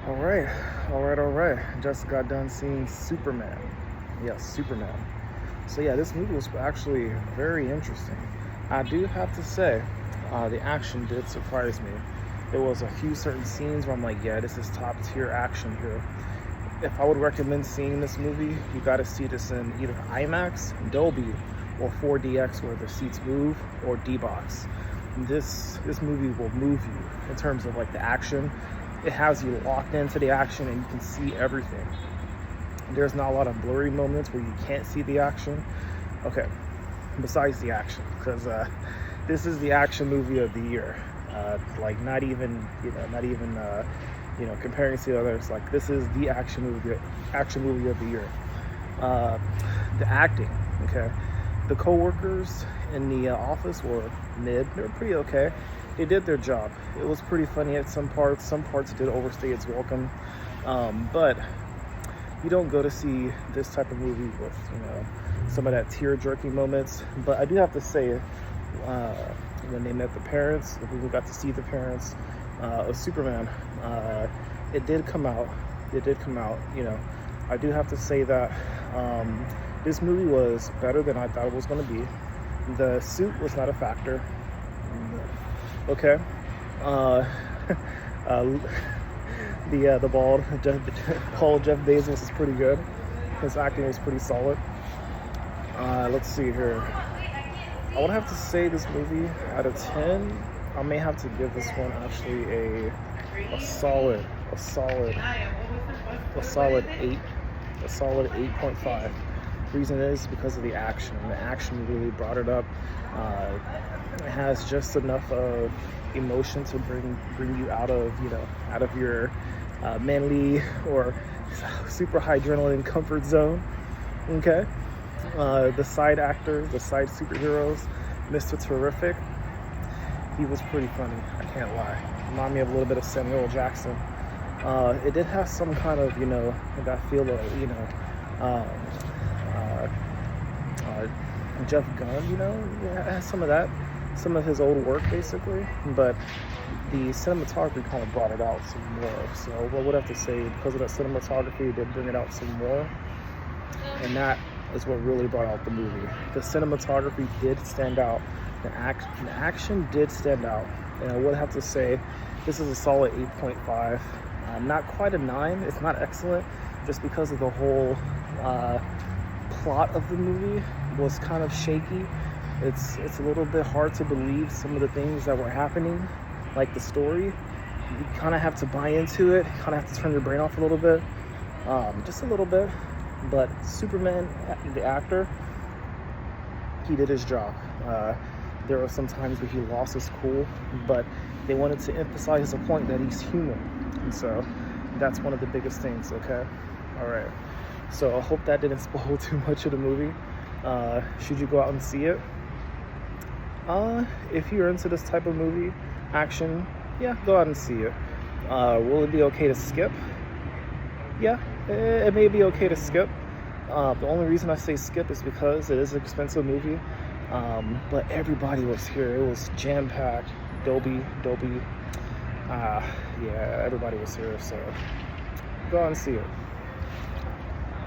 All right, all right. Just got done seeing Superman. Yes, Superman. So yeah, this movie was actually very interesting. I do have to say, the action did surprise me. There was a few certain scenes where I'm like, yeah, this is top tier action here. If I would recommend seeing this movie, you got to see this in either IMAX, Dolby, or 4DX where the seats move, or D-Box. This movie will move you in terms of like the action. It has you locked into the action and you can see everything. There's not a lot of blurry moments where you can't see the action. Okay, besides the action, because this is the action movie of the year. Like not even comparing to the others. Like this is the action movie of the year. Uh, the acting, okay. The co-workers in the office were mid. They were pretty okay. They did their job. It was pretty funny at some parts. Some parts did overstay its welcome. But you don't go to see this type of movie with, some of that tear-jerking moments. But I do have to say, when they met the parents, when we got to see the parents of Superman, it did come out. I do have to say that this movie was better than I thought it was going to be. The suit was not a factor. Okay. Uh, uh, the bald Jeff Bezos is pretty good. His acting was pretty solid. Let's see here. I would have to say this movie out of 10. I may have to give this one actually a solid 8, a solid 8.5. Reason is because of the action. The action really brought it up. It has just enough of emotion to bring you out of your manly or super high adrenaline comfort zone. Okay. The side actors, the side superheroes, Mr. Terrific, he was pretty funny. I can't lie. Remind me of a little bit of Samuel L. Jackson. It did have some kind of that feel of Jeff Gunn, it has some of that, some of his old work basically, but the cinematography kind of brought it out some more. So I would have to say because of that cinematography, it did bring it out some more, and that is what really brought out the movie. The cinematography did stand out, the action did stand out, and I would have to say this is a solid 8.5. Not quite a 9. It's not excellent, just because of the whole plot of the movie was kind of shaky. It's a little bit hard to believe some of the things that were happening, like the story. You kind of have to buy into it. You kind of have to turn your brain off a little bit, just a little bit. But Superman, the actor, he did his job. There were some times where he lost his cool, but they wanted to emphasize the point that he's human, and so that's one of the biggest things. Okay, all right. So I hope that didn't spoil too much of the movie. Should you go out and see it? If you're into this type of movie, action, yeah, go out and see it. Will it be okay to skip? Yeah, it may be okay to skip. The only reason I say skip is because it is an expensive movie. But everybody was here. It was jam-packed. Dolby. Yeah, everybody was here. So go out and see it.